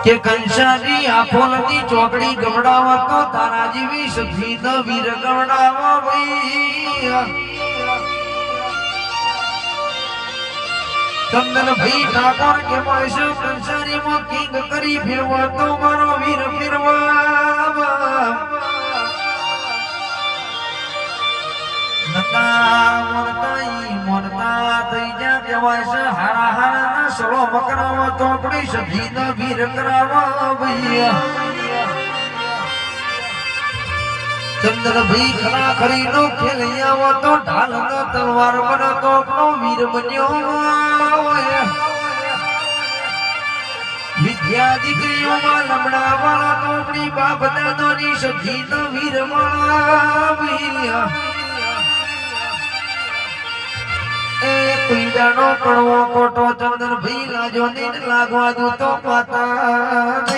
કે કંસારી આફોલની ચોકડી ગવડાવા તો તારા જેવી સખી ન વીર ગવડાવા ભાઈ ચંદન ભાઈ ઠાકોર કે મળશે કંસારી માં કિંગ કરી ફેરવા તો મારો વીર ફેરવા મોનતા થઈ જા કહેવાય છે હારા હારા ના સળો મકરાવા ચોકડી સખી ન વીર કરાવા ભૈયા ચંદ્ર ભાઈ ખરા ખરી નો ખેલૈયાવો તો ઢાલ ન તલવાર બનો તો નો વીર બન્યો વિદ્યા દીકરીઓમાં લમડા વાળા તો આપણી બાપ દાદોની સખી ન વીર મળ્યા એ પીડાનો કડવો કોટો ચંદ્ર ભાઈ લાજો ને લાગવા દો તો પાતા